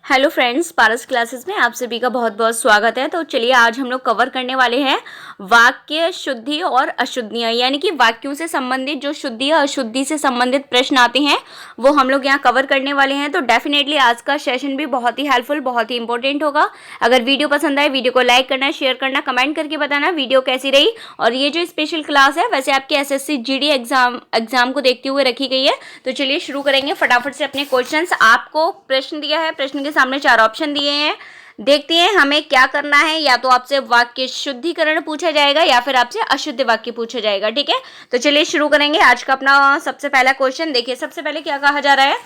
Hello friends, पारस classes में आप सभी का बहुत बहुत स्वागत है। तो चलिए आज हम लोग कवर करने वाले हैं वाक्य शुद्धि और अशुद्धियाँ, यानी कि वाक्यों से संबंधित जो शुद्धि या अशुद्धि से संबंधित प्रश्न आते हैं वो हम लोग यहाँ कवर करने वाले हैं। तो डेफिनेटली आज का सेशन भी बहुत ही हेल्पफुल, बहुत ही इंपॉर्टेंट होगा। अगर वीडियो पसंद आए वीडियो को लाइक करना, शेयर करना, कमेंट करके बताना वीडियो कैसी रही। और ये जो स्पेशल क्लास है वैसे आपके एसएससी जीडी एग्जाम को देखते हुए रखी गई है। तो चलिए शुरू करेंगे फटाफट से अपने क्वेश्चंस। आपको प्रश्न दिया है, प्रश्न के सामने 4 ऑप्शन दिए हैं। देखते हैं हमें क्या करना है। या तो आपसे वाक्य शुद्धिकरण पूछा जाएगा या फिर आपसे अशुद्ध वाक्य पूछा जाएगा। ठीक है, तो चलिए शुरू करेंगे आज का अपना सबसे पहला क्वेश्चन। देखिए सबसे पहले क्या कहा जा रहा है,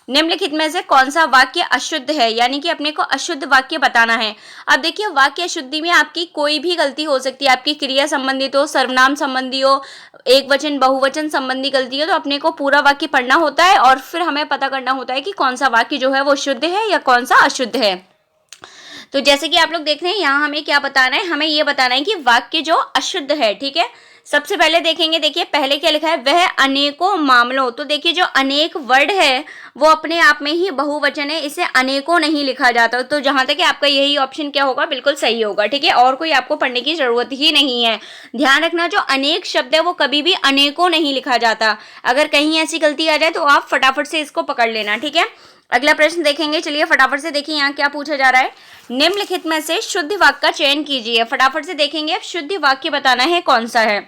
निम्नलिखित में से कौन सा वाक्य अशुद्ध है, यानी कि अपने को अशुद्ध वाक्य बताना है। अब देखिए वाक्य अशुद्धि में आपकी कोई भी गलती हो सकती है, आपकी क्रिया संबंधित हो, सर्वनाम संबंधी हो, एक वचन बहुवचन संबंधी गलती हो। तो अपने को पूरा वाक्य पढ़ना होता है और फिर हमें पता करना होता है कि कौन सा वाक्य जो है वो शुद्ध है या कौन सा अशुद्ध है। तो जैसे कि आप लोग देख रहे हैं यहाँ हमें क्या बताना है, हमें ये बताना है कि वाक्य जो अशुद्ध है। ठीक है, सबसे पहले देखेंगे, देखिए पहले क्या लिखा है, वह अनेकों मामलों। तो देखिए जो अनेक वर्ड है वो अपने आप में ही बहुवचन है, इसे अनेकों नहीं लिखा जाता। तो जहां तक आपका यही ऑप्शन क्या होगा, बिल्कुल सही होगा। ठीक है, और कोई आपको पढ़ने की जरूरत ही नहीं है। ध्यान रखना जो अनेक शब्द है वो कभी भी अनेकों नहीं लिखा जाता। अगर कहीं ऐसी गलती आ जाए तो आप फटाफट से इसको पकड़ लेना। ठीक है, अगला प्रश्न देखेंगे। चलिए फटाफट से देखिए यहाँ क्या पूछा जा रहा है, निम्नलिखित में से शुद्ध वाक्य का चयन कीजिए। फटाफट से देखेंगे, अब शुद्ध वाक्य बताना है कौन सा है।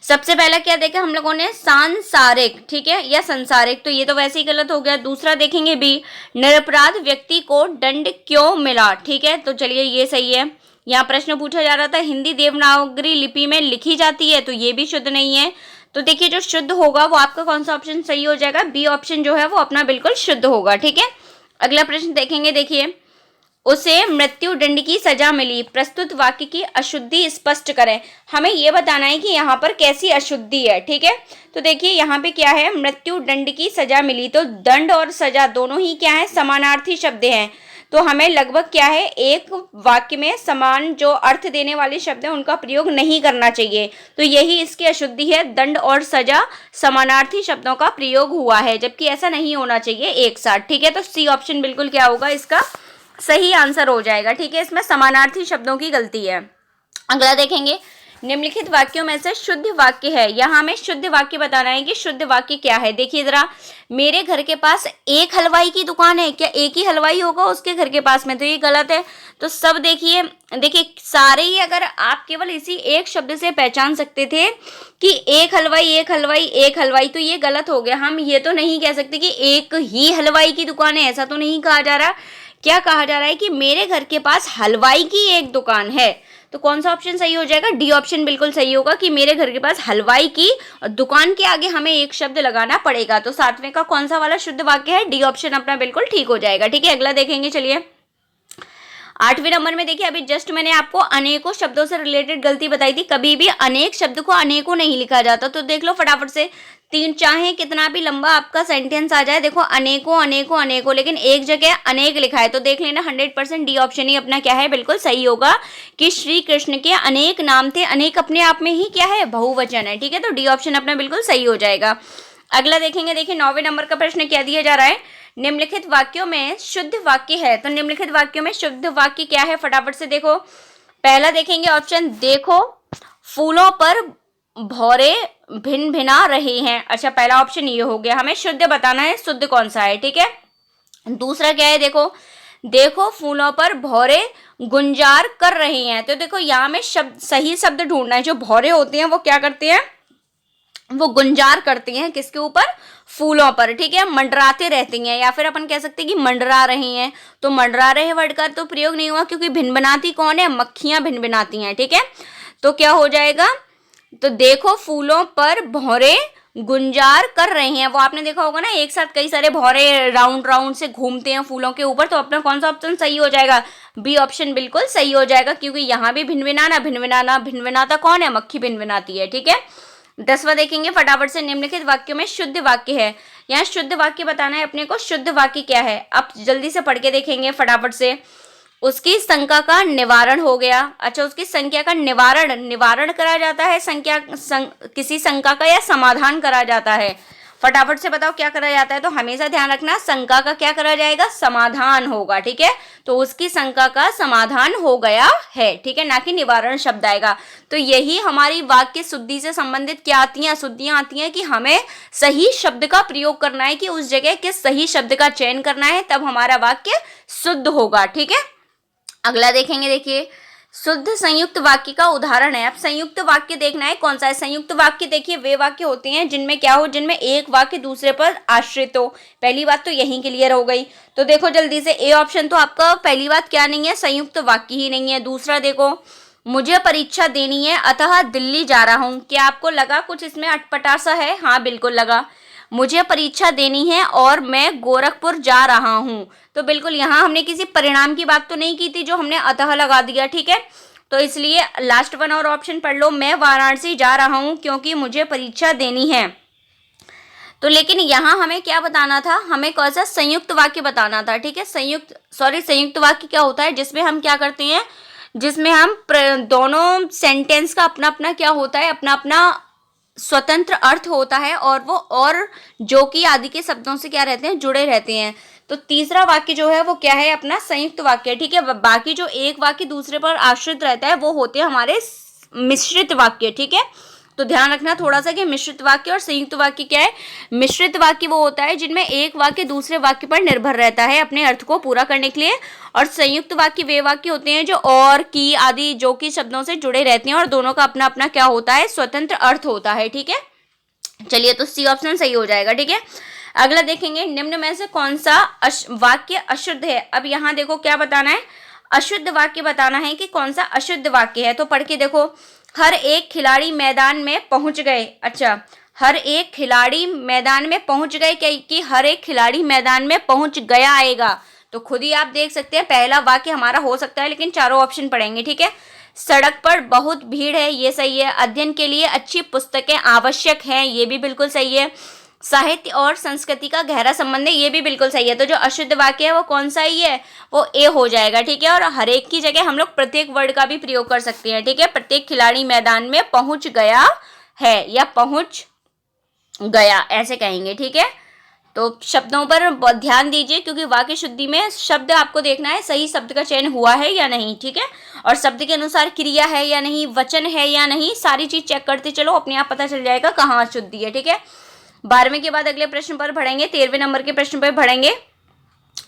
सबसे पहला क्या देखा हम लोगों ने, सांसारिक, ठीक है, या संसारिक, तो ये तो वैसे ही गलत हो गया। दूसरा देखेंगे बी, निरपराध व्यक्ति को दंड क्यों मिला। ठीक है, तो चलिए ये सही है। यहाँ प्रश्न पूछा जा रहा था हिंदी देवनागरी लिपि में लिखी जाती है, तो ये भी शुद्ध नहीं है। तो देखिए जो शुद्ध होगा वो आपका कौन सा ऑप्शन सही हो जाएगा, बी ऑप्शन जो है वो अपना बिल्कुल शुद्ध होगा। ठीक है, अगला प्रश्न देखेंगे, देखिए उसे मृत्यु दंड की सजा मिली, प्रस्तुत वाक्य की अशुद्धि स्पष्ट करें। हमें यह बताना है कि यहाँ पर कैसी अशुद्धि है। ठीक है, तो देखिए यहाँ पे क्या है, मृत्यु दंड की सजा मिली, तो दंड और सजा दोनों ही क्या है, समानार्थी शब्द हैं। तो हमें लगभग क्या है, एक वाक्य में समान जो अर्थ देने वाले शब्द हैं उनका प्रयोग नहीं करना चाहिए। तो यही इसकी अशुद्धि है, दंड और सजा समानार्थी शब्दों का प्रयोग हुआ है, जबकि ऐसा नहीं होना चाहिए एक साथ। ठीक है, तो सी ऑप्शन बिल्कुल क्या होगा, इसका सही आंसर हो जाएगा। ठीक है, इसमें समानार्थी शब्दों की गलती है। अगला देखेंगे, निम्नलिखित वाक्यों में से शुद्ध वाक्य है। यहाँ हमें शुद्ध वाक्य बताना है कि शुद्ध वाक्य क्या है। देखिए जरा, मेरे घर के पास एक हलवाई की दुकान है, क्या एक ही हलवाई होगा उसके घर के पास में, तो ये गलत है। तो सब देखिए सारे ही अगर आप केवल इसी एक शब्द से पहचान सकते थे कि एक हलवाई एक हलवाई एक हलवाई, तो ये गलत हो गया। हम ये तो नहीं कह सकते कि एक ही हलवाई की दुकान है, ऐसा तो नहीं कहा जा रहा। क्या कहा जा रहा है कि मेरे घर के पास हलवाई की एक दुकान है। तो कौन सा ऑप्शन सही हो जाएगा, डी ऑप्शन बिल्कुल सही होगा कि मेरे घर के पास हलवाई की दुकान के आगे हमें एक शब्द लगाना पड़ेगा। तो सातवें का कौन सा वाला शुद्ध वाक्य है, डी ऑप्शन अपना बिल्कुल ठीक हो जाएगा। ठीक है, अगला देखेंगे। चलिए 8वें नंबर में देखिए, अभी जस्ट मैंने आपको अनेकों शब्दों से रिलेटेड गलती बताई थी। कभी भी अनेक शब्द को अनेकों नहीं लिखा जाता। तो देख लो फटाफट से, तीन चाहे कितना भी लंबा आपका सेंटेंस आ जाए, देखो अनेकों अनेकों अनेकों, लेकिन एक जगह अनेक लिखा है। तो देख लेना 100% डी ऑप्शन ही अपना क्या है, बिल्कुल सही होगा कि श्री कृष्ण के अनेक नाम थे। अनेक अपने आप में ही क्या है, बहुवचन है। ठीक है, तो डी ऑप्शन अपना बिल्कुल सही हो जाएगा। अगला देखेंगे, देखिए 9वें नंबर का प्रश्न क्या दिया जा रहा है, निम्नलिखित वाक्यों में शुद्ध वाक्य है। तो निम्नलिखित वाक्यों में शुद्ध वाक्य क्या है, फटाफट से देखो। पहला देखेंगे ऑप्शन, देखो फूलों पर भौरे भिन भिना रहे हैं। अच्छा, पहला ऑप्शन ये हो गया, हमें शुद्ध बताना है, शुद्ध कौन सा है। ठीक है, दूसरा क्या है, देखो फूलों पर भौरे गुंजार कर रहे हैं। तो देखो यहाँ में शब्द, सही शब्द ढूंढना है। जो भौरे होते हैं वो क्या करते हैं, वो गुंजार करती हैं किसके ऊपर, फूलों पर। ठीक है, मंडराते रहती हैं, या फिर अपन कह सकते हैं कि मंडरा रही हैं। तो मंडरा रहे वर्ड का तो प्रयोग नहीं हुआ, क्योंकि भिनभिनाती कौन है, मक्खियां भिनभिनाती हैं। ठीक है, तो क्या हो जाएगा, तो देखो फूलों पर भौरे गुंजार कर रहे हैं। वो आपने देखा होगा ना, एक साथ कई सारे भौरे राउंड राउंड से घूमते हैं फूलों के ऊपर। तो अपना कौन सा ऑप्शन सही हो जाएगा, बी ऑप्शन बिल्कुल सही हो जाएगा, क्योंकि यहाँ भी भिनभिनाना भिनभिनाना, भिनभिनाता कौन है, मक्खी भिनभिनाती है। ठीक है, 10वां देखेंगे फटाफट से, निम्नलिखित वाक्यों में शुद्ध वाक्य है। यहाँ शुद्ध वाक्य बताना है अपने को, शुद्ध वाक्य क्या है। अब जल्दी से पढ़ के देखेंगे फटाफट से। उसकी शंका का निवारण हो गया। अच्छा, उसकी संख्या का निवारण करा जाता है, किसी शंका का, या समाधान करा जाता है। फटाफट से बताओ क्या करा जाता है। तो हमेशा ध्यान रखना, शंका का क्या करा जाएगा, समाधान होगा, ठीक है। तो उसकी शंका का समाधान हो गया है, ठीक है, ना कि निवारण शब्द आएगा। तो यही हमारी वाक्य शुद्धि से संबंधित क्या आती हैं, अशुद्धियां आती हैं कि हमें सही शब्द का प्रयोग करना है, कि उस जगह किस सही शब्द का चयन करना है, तब हमारा वाक्य शुद्ध होगा, ठीक है। अगला देखेंगे, देखिए शुद्ध संयुक्त वाक्य का उदाहरण है। अब संयुक्त वाक्य देखना है कौन सा है। संयुक्त वाक्य देखिए वे वाक्य होते हैं जिनमें क्या हो, जिनमें एक वाक्य दूसरे पर आश्रित हो। पहली बात तो यही क्लियर हो गई। तो देखो जल्दी से, ए ऑप्शन तो आपका पहली बात क्या नहीं है, संयुक्त वाक्य ही नहीं है। दूसरा देखो, मुझे परीक्षा देनी है अतः दिल्ली जा रहा हूं। क्या आपको लगा कुछ इसमें अटपटा सा है? हाँ बिल्कुल लगा। मुझे परीक्षा देनी है और मैं गोरखपुर जा रहा हूं, तो बिल्कुल यहाँ हमने किसी परिणाम की बात तो नहीं की थी जो हमने अतः लगा दिया, ठीक है। तो इसलिए लास्ट वन और ऑप्शन पढ़ लो, मैं वाराणसी जा रहा हूं क्योंकि मुझे परीक्षा देनी है। तो लेकिन यहाँ हमें क्या बताना था, हमें कौन सा संयुक्त वाक्य बताना था, ठीक है। संयुक्त वाक्य क्या होता है, जिसमें हम क्या करते हैं, जिसमें हम दोनों सेंटेंस का अपना अपना क्या होता है, अपना अपना स्वतंत्र अर्थ होता है, और वो और जो कि आदि के शब्दों से क्या रहते हैं, जुड़े रहते हैं। तो तीसरा वाक्य जो है वो क्या है, अपना संयुक्त वाक्य, ठीक है। बाकी जो एक वाक्य दूसरे पर आश्रित रहता है वो होते हैं हमारे मिश्रित वाक्य, ठीक है। तो ध्यान रखना थोड़ा सा कि मिश्रित वाक्य और संयुक्त वाक्य क्या है। मिश्रित वाक्य वो होता है जिनमें एक वाक्य दूसरे वाक्य पर निर्भर रहता है अपने अर्थ को पूरा करने के लिए, और संयुक्त वाक्य वे वाक्य होते हैं जो और, की आदि जो कि शब्दों से जुड़े रहते हैं और दोनों का अपना अपना क्या होता है, स्वतंत्र अर्थ होता है, ठीक है। चलिए तो सी ऑप्शन सही हो जाएगा, ठीक है। अगला देखेंगे, निम्न में से कौन सा वाक्य अशुद्ध है। अब यहाँ देखो क्या बताना है, अशुद्ध वाक्य बताना है कि कौन सा अशुद्ध वाक्य है। तो पढ़ के देखो, हर एक खिलाड़ी मैदान में पहुंच गए। अच्छा, हर एक खिलाड़ी मैदान में पहुंच गए, क्या कि हर एक खिलाड़ी मैदान में पहुंच गया आएगा। तो खुद ही आप देख सकते हैं पहला वाक्य हमारा हो सकता है, लेकिन चारों ऑप्शन पढ़ेंगे, ठीक है। सड़क पर बहुत भीड़ है, ये सही है। अध्ययन के लिए अच्छी पुस्तकें आवश्यक हैं, ये भी बिल्कुल सही है। साहित्य और संस्कृति का गहरा संबंध है, ये भी बिल्कुल सही है। तो जो अशुद्ध वाक्य है वो कौन सा ही है, वो ए हो जाएगा, ठीक है। और हर एक की जगह हम लोग प्रत्येक वर्ड का भी प्रयोग कर सकते हैं, ठीक है। प्रत्येक खिलाड़ी मैदान में पहुंच गया है या पहुंच गया ऐसे कहेंगे, ठीक है। तो शब्दों पर बहुत ध्यान दीजिए, क्योंकि वाक्य शुद्धि में शब्द आपको देखना है सही शब्द का चयन हुआ है या नहीं, ठीक है। और शब्द के अनुसार क्रिया है या नहीं, वचन है या नहीं, सारी चीज चेक करते चलो, अपने आप पता चल जाएगा कहाँ अशुद्धि है, ठीक है। 12वें के बाद अगले प्रश्न पर बढ़ेंगे, 13वें नंबर के प्रश्न पर बढ़ेंगे।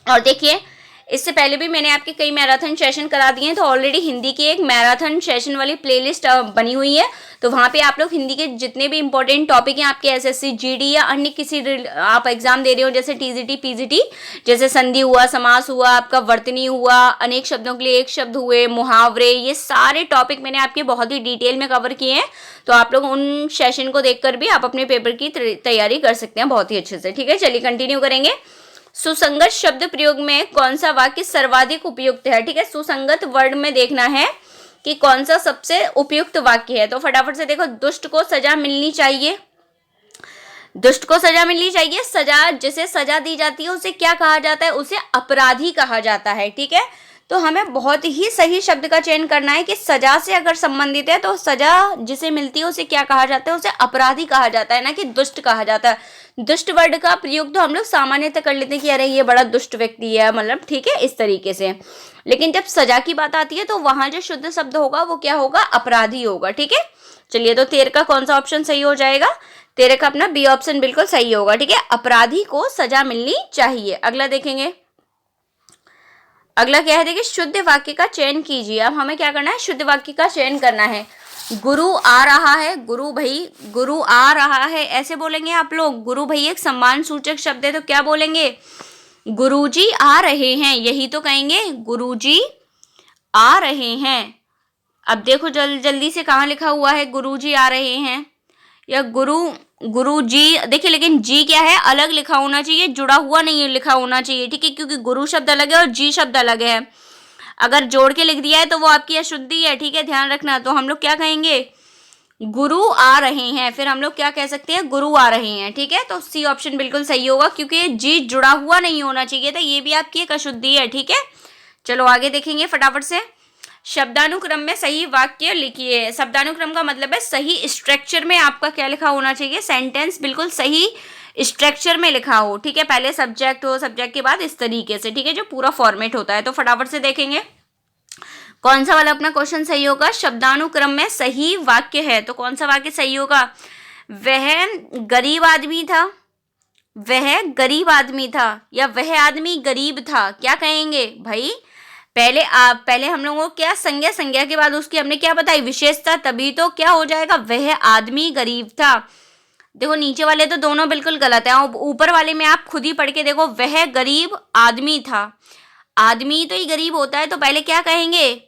और देखिए, इससे पहले भी मैंने आपके कई मैराथन सेशन करा दिए हैं, तो ऑलरेडी हिंदी की एक मैराथन सेशन वाली प्लेलिस्ट बनी हुई है। तो वहाँ पे आप लोग हिंदी के जितने भी इंपॉर्टेंट टॉपिक हैं आपके एसएससी जीडी या अन्य किसी आप एग्जाम दे रहे हो, जैसे टीजीटी पीजीटी, जैसे संधि हुआ, समास हुआ, आपका वर्तनी हुआ, अनेक शब्दों के लिए एक शब्द हुए, मुहावरे, ये सारे टॉपिक मैंने आपके बहुत ही डिटेल में कवर किए हैं। तो आप लोग उन सेशन को देखकर भी आप अपने पेपर की तैयारी कर सकते हैं बहुत ही अच्छे से, ठीक है। चलिए कंटिन्यू करेंगे। सुसंगत शब्द प्रयोग में कौन सा वाक्य सर्वाधिक उपयुक्त है, ठीक है। सुसंगत वर्ड में देखना है कि कौन सा सबसे उपयुक्त वाक्य है। तो फटाफट से देखो, दुष्ट को सजा मिलनी चाहिए, दुष्ट को सजा मिलनी चाहिए। सजा, जिसे सजा दी जाती है उसे क्या कहा जाता है, उसे अपराधी कहा जाता है, ठीक है। तो हमें बहुत ही सही शब्द का चयन करना है कि सजा से अगर संबंधित है तो सजा जिसे मिलती है उसे क्या कहा जाता है, उसे अपराधी कहा जाता है, ना कि दुष्ट कहा जाता है। दुष्ट वर्ड का प्रयोग तो हम लोग सामान्यतः कर लेते हैं कि अरे ये बड़ा दुष्ट व्यक्ति है, मतलब ठीक है, इस तरीके से। लेकिन जब सजा की बात आती है तो वहां जो शुद्ध शब्द होगा वो क्या होगा, अपराधी होगा, ठीक है। चलिए, तो 13 का कौन सा ऑप्शन सही हो जाएगा, 13 का अपना बी ऑप्शन बिल्कुल सही होगा, ठीक है। अपराधी को सजा मिलनी चाहिए। अगला देखेंगे, अगला क्या है, देखिए शुद्ध वाक्य का चयन कीजिए। अब हमें क्या करना है, शुद्ध वाक्य का चयन करना है। गुरु आ रहा है, गुरु भाई, गुरु आ रहा है ऐसे बोलेंगे आप लोग। गुरु भाई एक सम्मान सूचक शब्द है, तो क्या बोलेंगे, गुरुजी आ रहे हैं, यही तो कहेंगे, गुरुजी आ रहे हैं। अब देखो जल्दी से कहाँ लिखा हुआ है गुरुजी आ रहे हैं, या गुरु जी, देखिए लेकिन जी क्या है, अलग लिखा होना चाहिए, जुड़ा हुआ नहीं लिखा होना चाहिए, ठीक है, क्योंकि गुरु शब्द अलग है और जी शब्द अलग है। अगर जोड़ के लिख दिया है तो वो आपकी अशुद्धि है, ठीक है, ध्यान रखना। तो हम लोग क्या कहेंगे, गुरु आ रहे हैं, फिर हम लोग क्या कह सकते हैं, गुरु आ रहे हैं, ठीक है। तो सी ऑप्शन बिल्कुल सही होगा, क्योंकि जी जुड़ा हुआ नहीं होना चाहिए था, ये भी आपकी एक अशुद्धि है, ठीक है। चलो आगे देखेंगे फटाफट से। शब्दानुक्रम में सही वाक्य लिखिए। शब्दानुक्रम का मतलब है सही स्ट्रक्चर में आपका क्या लिखा होना चाहिए, सेंटेंस बिल्कुल सही स्ट्रक्चर में लिखा हो, ठीक है, पहले सब्जेक्ट हो, सब्जेक्ट के बाद इस तरीके से, ठीक है, जो पूरा फॉर्मेट होता है। तो फटाफट से देखेंगे कौन सा वाला अपना क्वेश्चन सही होगा। शब्दानुक्रम में सही वाक्य है, तो कौन सा वाक्य सही होगा। वह गरीब आदमी था, वह गरीब आदमी था, या वह आदमी गरीब था, क्या कहेंगे भाई। पहले हम लोगों को क्या संज्ञा, संज्ञा के बाद उसकी हमने क्या बताई, विशेषता, तभी तो क्या हो जाएगा, वह आदमी गरीब था। देखो नीचे वाले तो दोनों बिल्कुल गलत है, ऊपर वाले में आप खुद ही पढ़ के देखो, वह गरीब आदमी था, आदमी तो ही गरीब होता है, तो पहले क्या कहेंगे,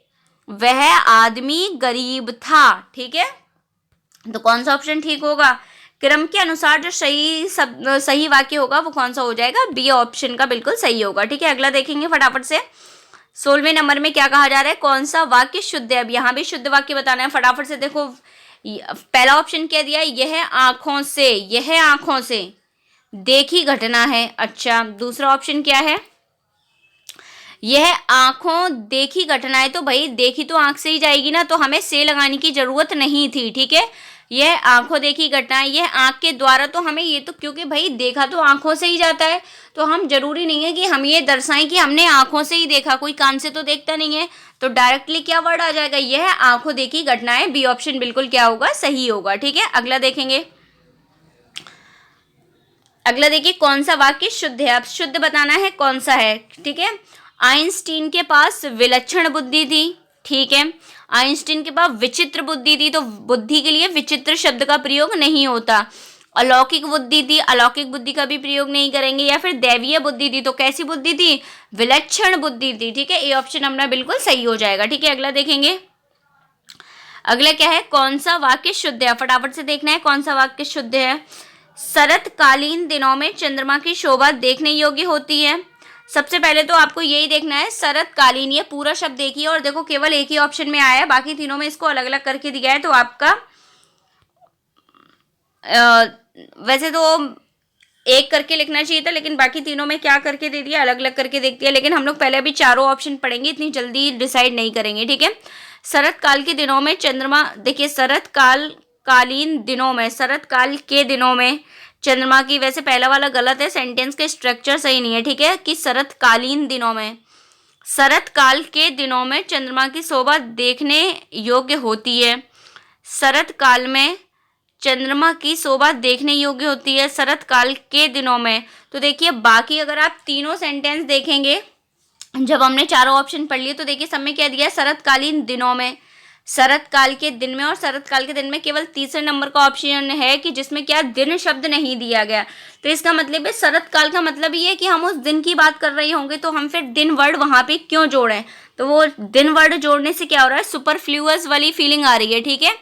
वह आदमी गरीब था, ठीक है। तो कौन सा ऑप्शन ठीक होगा, क्रम के अनुसार जो सही वाक्य होगा वो कौन सा हो जाएगा, बी ऑप्शन का बिल्कुल सही होगा, ठीक है। अगला देखेंगे फटाफट से, 16वें नंबर में क्या कहा जा रहा है, कौन सा वाक्य शुद्ध है। अब यहाँ भी शुद्ध वाक्य बताना है, फटाफट से देखो। पहला ऑप्शन क्या दिया है, यह आंखों से, यह आंखों से देखी घटना है। अच्छा, दूसरा ऑप्शन क्या है, यह आंखों देखी घटना है, तो भाई देखी तो आंख से ही जाएगी ना, तो हमें से लगाने की जरूरत नहीं थी, ठीक है। यह आंखों देखी घटना है, यह आंख के द्वारा, तो हमें ये तो, क्योंकि भाई देखा तो आंखों से ही जाता है, तो हम जरूरी नहीं है कि हम ये दर्शाएं कि हमने आंखों से ही देखा, कोई कान से तो देखता नहीं है, तो डायरेक्टली क्या वर्ड आ जाएगा, यह आंखों देखी घटना है, बी ऑप्शन बिल्कुल क्या होगा, सही होगा, ठीक है। अगला देखेंगे, अगला देखिए कौन सा वाक्य शुद्ध है। अब शुद्ध बताना है कौन सा है, ठीक है। आइंस्टीन के पास विलक्षण बुद्धि थी, ठीक है। आइंस्टीन के पास विचित्र बुद्धि थी, तो बुद्धि के लिए विचित्र शब्द का प्रयोग नहीं होता। अलौकिक बुद्धि थी, अलौकिक बुद्धि का भी प्रयोग नहीं करेंगे। या फिर दैवीय बुद्धि थी, तो कैसी बुद्धि थी, विलक्षण बुद्धि थी, ठीक है। ये ऑप्शन अपना बिल्कुल सही हो जाएगा, ठीक है। अगला देखेंगे, अगला क्या है, कौन सा वाक्य शुद्ध है, फटाफट से देखना है कौन सा वाक्य शुद्ध है। शरतकालीन दिनों में चंद्रमा की शोभा देखने योग्य होती है। सबसे पहले तो आपको यही देखना है, शरतकालीन, ये पूरा शब्द देखिए और देखो केवल एक ही ऑप्शन में आया है, बाकी तीनों में इसको अलग अलग करके दिया है, तो आपका वैसे तो एक करके लिखना चाहिए था, लेकिन बाकी तीनों में क्या करके दे दिया, अलग अलग करके देख दिया। लेकिन हम लोग पहले अभी चारों ऑप्शन पढ़ेंगे, इतनी जल्दी डिसाइड नहीं करेंगे, ठीक है। शरत काल के दिनों में चंद्रमा, देखिए कालीन दिनों में, शरत काल के दिनों में चंद्रमा की, वैसे पहला वाला गलत है, सेंटेंस के स्ट्रक्चर सही नहीं है, ठीक है, कि शरतकालीन दिनों में, शरत काल के दिनों में चंद्रमा की शोभा देखने योग्य होती है। शरत काल में चंद्रमा की शोभा देखने योग्य होती है शरत काल के दिनों में। तो देखिए बाकी अगर आप तीनों सेंटेंस देखेंगे, जब हमने चारों ऑप्शन पढ़ लिए, तो देखिए सब में क्या दिया है, शरतकालीन दिनों में, शरत काल के दिन में, और शरत काल के दिन में केवल तीसरे नंबर का ऑप्शन है कि जिसमें क्या दिन शब्द नहीं दिया गया। तो इसका मतलब है शरत काल का मतलब ये है कि हम उस दिन की बात कर रहे होंगे, तो हम फिर दिन वर्ड वहां पे क्यों जोड़ें, तो वो दिन वर्ड जोड़ने से क्या हो रहा है, सुपरफ्लूअस वाली फीलिंग आ रही है, ठीक है।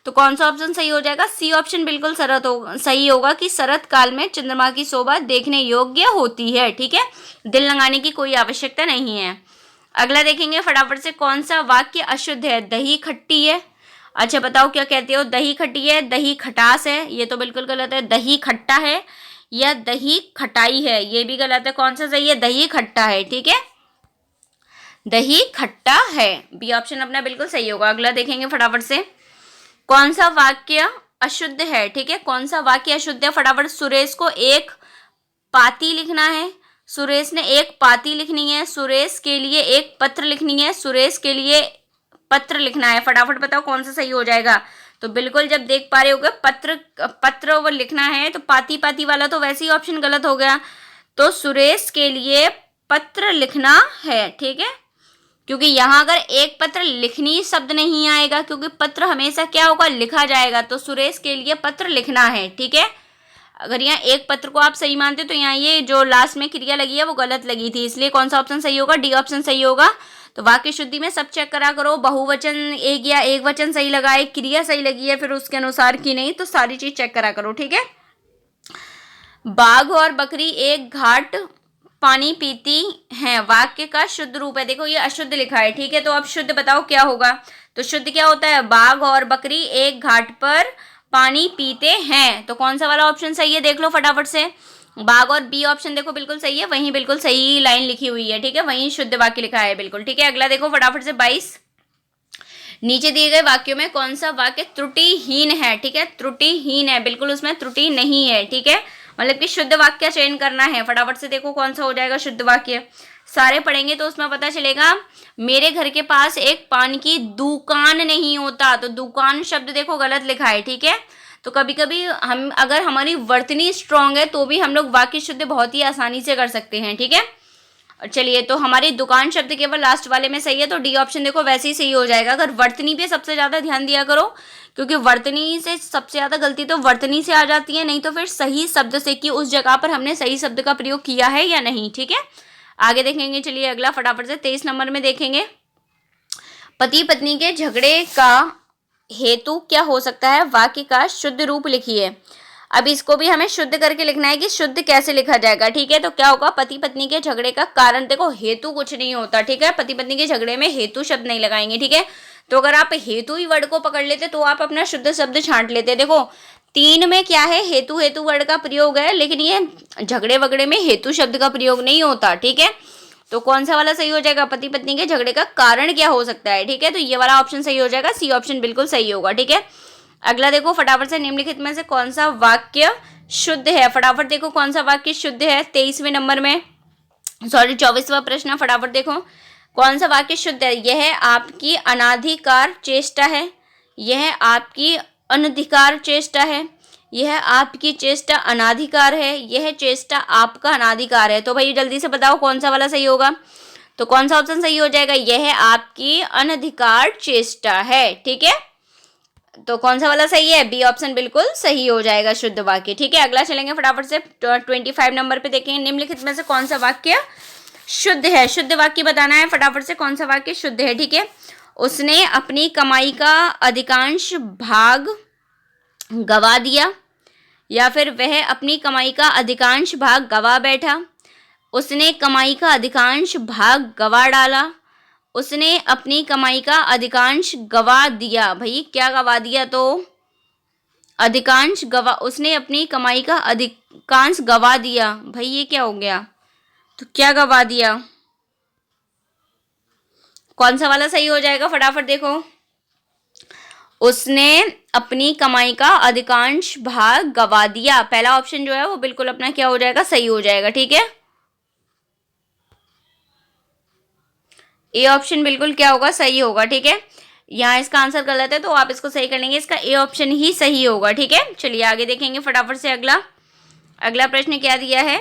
तो कौन सा ऑप्शन सही हो जाएगा, सी ऑप्शन बिल्कुल सही होगा कि शरत काल में चंद्रमा की शोभा देखने योग्य होती है, ठीक है। दिल लगाने की कोई आवश्यकता नहीं है। अगला देखेंगे फटाफट से, कौन सा वाक्य अशुद्ध है, दही खट्टी है। अच्छा बताओ क्या कहते हो, दही खट्टी है, दही खटास है, ये तो बिल्कुल गलत है। दही खट्टा है या दही खटाई है, ये भी गलत है। कौन सा सही है, दही खट्टा है, ठीक है, दही खट्टा है, बी ऑप्शन अपना बिल्कुल सही होगा। अगला देखेंगे फटाफट से, कौन सा वाक्य अशुद्ध है, ठीक है, कौन सा वाक्य अशुद्ध है। फटाफट, सुरेश को एक पाती लिखना है, सुरेश ने एक पाती लिखनी है, सुरेश के लिए एक पत्र लिखनी है, सुरेश के लिए पत्र लिखना है। फटाफट बताओ कौन सा सही हो जाएगा। तो बिल्कुल जब देख पा रहे होगे पत्र वो लिखना है, तो पाती पाती वाला तो वैसे ही ऑप्शन गलत हो गया, तो सुरेश के लिए पत्र लिखना है, ठीक है, क्योंकि यहाँ अगर एक पत्र लिखनी शब्द नहीं आएगा, क्योंकि पत्र हमेशा क्या होगा, लिखा जाएगा, तो सुरेश के लिए पत्र लिखना है, ठीक है। अगर यहाँ एक पत्र को आप सही मानते हो, तो यहाँ ये जो लास्ट में क्रिया लगी है वो गलत लगी थी, इसलिए कौन सा ऑप्शन सही होगा, डी ऑप्शन सही होगा। तो वाक्य शुद्धि में सब चेक करा करो, बहुवचन एक या एक वचन सही लगा है, क्रिया सही लगी है, फिर उसके अनुसार की नहीं, तो सारी चीज चेक करा करो, ठीक है। बाघ और बकरी एक घाट पानी पीती हैं, वाक्य का शुद्ध रूप है। देखो ये अशुद्ध लिखा है, ठीक है, तो अब शुद्ध बताओ क्या होगा। तो शुद्ध क्या होता है, बाघ और बकरी एक घाट पर पानी पीते हैं, तो कौन सा वाला ऑप्शन सही है, देख लो फटाफट से। बाघ और बी ऑप्शन देखो बिल्कुल सही है, वहीं बिल्कुल सही लाइन लिखी हुई है, ठीक है, वहीं शुद्ध वाक्य लिखा है बिल्कुल, ठीक है। अगला देखो फटाफट से 22, नीचे दिए गए वाक्यों में कौन सा वाक्य त्रुटिहीन है, ठीक है, त्रुटिहीन है, बिल्कुल उसमें त्रुटि नहीं है, ठीक है। मतलब कि शुद्ध वाक्य का चयन करना है। फटाफट से देखो कौन सा हो जाएगा शुद्ध वाक्य। सारे पढ़ेंगे तो उसमें पता चलेगा। मेरे घर के पास एक पान की दुकान नहीं होता, तो दुकान शब्द देखो गलत लिखा है, ठीक है। तो कभी कभी हम अगर हमारी वर्तनी स्ट्रांग है तो भी हम लोग वाक्य शुद्ध बहुत ही आसानी से कर सकते हैं, ठीक है। चलिए, तो हमारी दुकान शब्द केवल लास्ट वाले में सही है, तो डी ऑप्शन देखो वैसे ही सही हो जाएगा। अगर वर्तनी पे सबसे ज़्यादा ध्यान दिया करो, क्योंकि वर्तनी से सबसे ज़्यादा गलती तो वर्तनी से आ जाती है, नहीं तो फिर सही शब्द से कि उस जगह पर हमने सही शब्द का प्रयोग किया है या नहीं, ठीक है। आगे देखेंगे, चलिए अगला फटाफट से 23 नंबर में देखेंगे। पति पत्नी के झगड़े का हेतु क्या हो सकता है, वाक्य का शुद्ध रूप लिखिए। अब इसको भी हमें शुद्ध करके लिखना है कि शुद्ध कैसे लिखा जाएगा, ठीक है। तो क्या होगा, पति पत्नी के झगड़े का कारण, देखो हेतु कुछ नहीं होता, ठीक है। पति पत्नी के झगड़े में हेतु शब्द नहीं लगाएंगे, ठीक है। तो अगर आप हेतु ही वर्ड को पकड़ लेते तो आप अपना शुद्ध शब्द छांट लेते। देखो 3 में क्या है, हेतु हेतु वर्ड का प्रयोग है, लेकिन ये झगड़े वगड़े में हेतु शब्द का प्रयोग नहीं होता, ठीक है। तो कौन सा वाला सही हो जाएगा, पति पत्नी के झगड़े का कारण क्या हो सकता है, ठीक है। तो ये वाला ऑप्शन सही हो जाएगा, सी ऑप्शन बिल्कुल सही होगा, ठीक है। अगला देखो फटाफट से, निम्नलिखित में से कौन सा वाक्य शुद्ध है। फटाफट देखो कौन सा वाक्य शुद्ध है 23वें नंबर में, सॉरी 24वां प्रश्न। फटाफट देखो कौन सा वाक्य शुद्ध है। यह आपकी अनाधिकार चेष्टा है, यह आपकी अनधिकार चेष्टा है, यह आपकी चेष्टा अनाधिकार है, यह चेष्टा आपका अनाधिकार है। तो भाई जल्दी से बताओ कौन सा वाला सही होगा। तो कौन सा ऑप्शन सही हो जाएगा, यह आपकी अनधिकार चेष्टा है, ठीक है। तो कौन सा वाला सही है, बी ऑप्शन बिल्कुल सही हो जाएगा शुद्ध वाक्य, ठीक है। अगला चलेंगे फटाफट से 25 नंबर पे देखेंगे, निम्नलिखित में से कौन सा वाक्य शुद्ध है। शुद्ध वाक्य बताना है, फटाफट से कौन सा वाक्य शुद्ध है, ठीक है। उसने अपनी कमाई का अधिकांश भाग गवा दिया, या फिर वह अपनी कमाई का अधिकांश भाग गवा बैठा, उसने कमाई का अधिकांश भाग गवा डाला, उसने अपनी कमाई का अधिकांश गवा दिया। भाई क्या गवा दिया, तो अधिकांश गवा, उसने अपनी कमाई का अधिकांश गवा दिया। भाई ये क्या हो गया, तो क्या गवा दिया, कौन सा वाला सही हो जाएगा, फटाफट देखो। उसने अपनी कमाई का अधिकांश भाग गवा दिया, पहला ऑप्शन जो है वो बिल्कुल अपना क्या हो जाएगा, सही हो जाएगा, ठीक है। ए ऑप्शन बिल्कुल क्या होगा, सही होगा, ठीक है। यहाँ इसका आंसर गलत है तो आप इसको सही कर लेंगे, इसका ए ऑप्शन ही सही होगा, ठीक है। चलिए आगे देखेंगे फटाफट से। अगला प्रश्न क्या दिया है,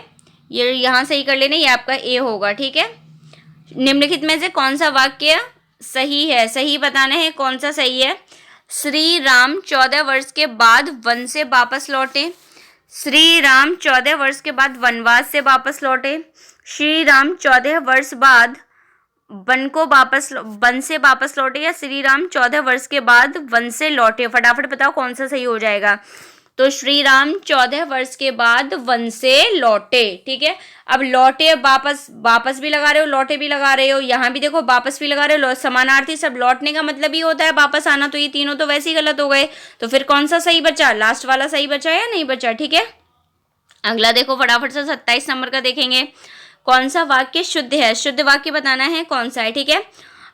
ये यहाँ सही कर लेना, ये आपका ए होगा, ठीक है। निम्नलिखित में से कौन सा वाक्य सही है, सही बताना है कौन सा सही है। श्री राम 14 वर्ष के बाद वन से वापस लौटे, श्री राम 14 वर्ष के बाद वनवास से वापस लौटे, श्री राम 14 वर्ष बाद वन से वापस लौटे, या श्री राम 14 वर्ष के बाद वन से लौटे। फटाफट बताओ कौन सा सही हो जाएगा। तो श्री राम 14 वर्ष के बाद वन से लौटे, ठीक है। अब लौटे वापस भी लगा रहे हो, लौटे भी लगा रहे हो, यहाँ भी देखो वापस भी लगा रहे हो, समानार्थी सब, लौटने का मतलब ही होता है वापस आना, तो ये तीनों तो वैसे ही गलत हो गए। तो फिर कौन सा सही बचा, लास्ट वाला सही बचा या नहीं बचा, ठीक है। अगला देखो फटाफट से 27 नंबर का देखेंगे, कौन सा वाक्य शुद्ध है। शुद्ध वाक्य बताना है कौन सा है, ठीक है।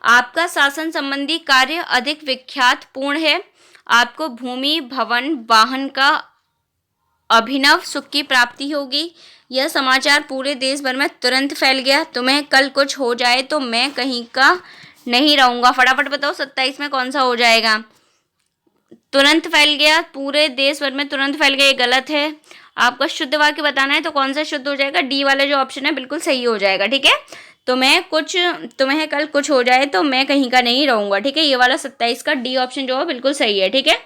आपका शासन संबंधी कार्य अधिक विख्यात पूर्ण है, आपको भूमि भवन वाहन का अभिनव सुख की प्राप्ति होगी, यह समाचार पूरे देश भर में तुरंत फैल गया, तुम्हें कल कुछ हो जाए तो मैं कहीं का नहीं रहूंगा। फटाफट बताओ 27 में कौन सा हो जाएगा। तुरंत फैल गया, पूरे देश भर में तुरंत फैल गया, ये गलत है। आपका शुद्ध वाक्य बताना है तो कौन सा शुद्ध हो जाएगा, डी वाला जो ऑप्शन है बिल्कुल सही हो जाएगा, ठीक है। तुम्हें कल कुछ हो जाए तो मैं कहीं का नहीं रहूंगा, ठीक है। ये वाला 27 का डी ऑप्शन जो है बिल्कुल सही है, ठीक है।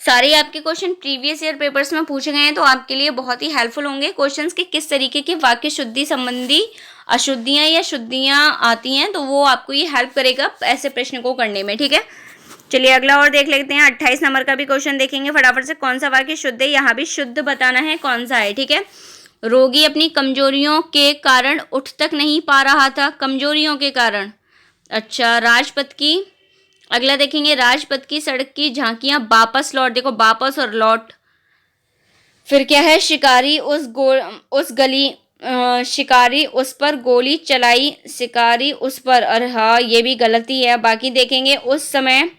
सारे आपके क्वेश्चन प्रीवियस ईयर पेपर्स में पूछे गए हैं, तो आपके लिए बहुत ही हेल्पफुल होंगे क्वेश्चंस के किस तरीके की वाक्य शुद्धि संबंधी अशुद्धियां या शुद्धियां आती हैं, तो वो आपको ये हेल्प करेगा ऐसे प्रश्न को करने में, ठीक है। चलिए अगला और देख लेते हैं, 28 नंबर का भी क्वेश्चन देखेंगे फटाफट से। कौन सा वाक्य शुद्ध है, यहाँ भी शुद्ध बताना है कौन सा है, ठीक है। रोगी अपनी कमजोरियों के कारण उठ तक नहीं पा रहा था, कमजोरियों के कारण, अच्छा। राजपथ की, अगला देखेंगे, राजपथ की सड़क की झांकियां वापस लौट, देखो वापस और लौट। फिर क्या है, शिकारी शिकारी उस पर गोली चलाई, शिकारी उस पर, और हाँ ये भी गलती है। बाकी देखेंगे, उस समय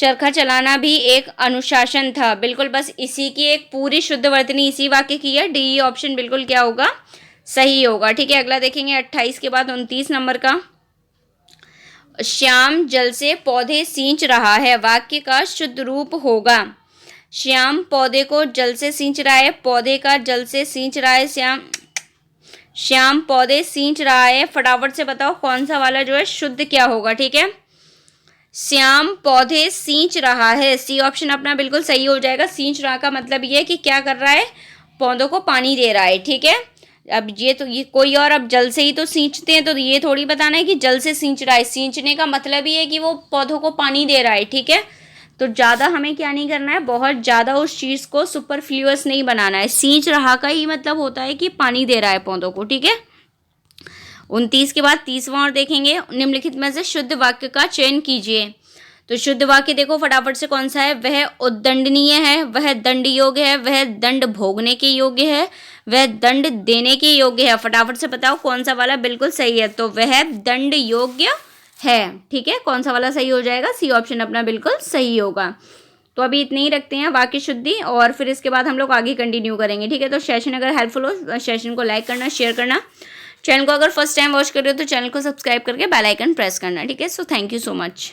चरखा चलाना भी एक अनुशासन था। बिल्कुल, बस इसी की एक पूरी शुद्ध वर्तनी इसी वाक्य की है। डी ऑप्शन बिल्कुल क्या होगा, सही होगा। ठीक है, अगला देखेंगे 28 के बाद 29 नंबर का। श्याम जल से पौधे सींच रहा है, वाक्य का शुद्ध रूप होगा। श्याम पौधे को जल से सींच रहा है, पौधे का जल से सींच रहा है। श्याम पौधे सींच रहा है। फटाफट से बताओ कौन सा वाला जो है शुद्ध क्या होगा। ठीक है, श्याम पौधे सींच रहा है, सी ऑप्शन अपना बिल्कुल सही हो जाएगा। सींच रहा का मतलब ये है कि क्या कर रहा है, पौधों को पानी दे रहा है। ठीक है, अब ये कोई और अब जल से ही तो सींचते हैं, तो ये थोड़ी बताना है कि जल से सींच रहा है। सींचने का मतलब ही है कि वो पौधों को पानी दे रहा है। ठीक है, तो ज़्यादा हमें क्या नहीं करना है, बहुत ज़्यादा उस चीज़ को सुपरफ्लूअस नहीं बनाना है। सींच रहा का ही मतलब होता है कि पानी दे रहा है पौधों को। ठीक है, 29 के बाद 30वां और देखेंगे। निम्नलिखित में से शुद्ध वाक्य का चयन कीजिए। तो शुद्ध वाक्य देखो फटाफट से कौन सा है, वह उद्दंडनीय है, वह दंड योग्य है, वह दंड भोगने के योग्य है, वह दंड देने के योग्य है। फटाफट से बताओ कौन सा वाला बिल्कुल सही है। तो वह दंड योग्य है। ठीक है, कौन सा वाला सही हो जाएगा, सी ऑप्शन अपना बिल्कुल सही होगा। तो अभी इतने ही रखते हैं वाक्य शुद्धि, और फिर इसके बाद हम लोग आगे कंटिन्यू करेंगे। ठीक है, तो सेशन अगर हेल्पफुल हो, सेशन को लाइक करना, शेयर करना। चैनल को अगर फर्स्ट टाइम वॉच कर रहे हो तो चैनल को सब्सक्राइब करके बेल आइकन प्रेस करना। ठीक है, so thank you so much.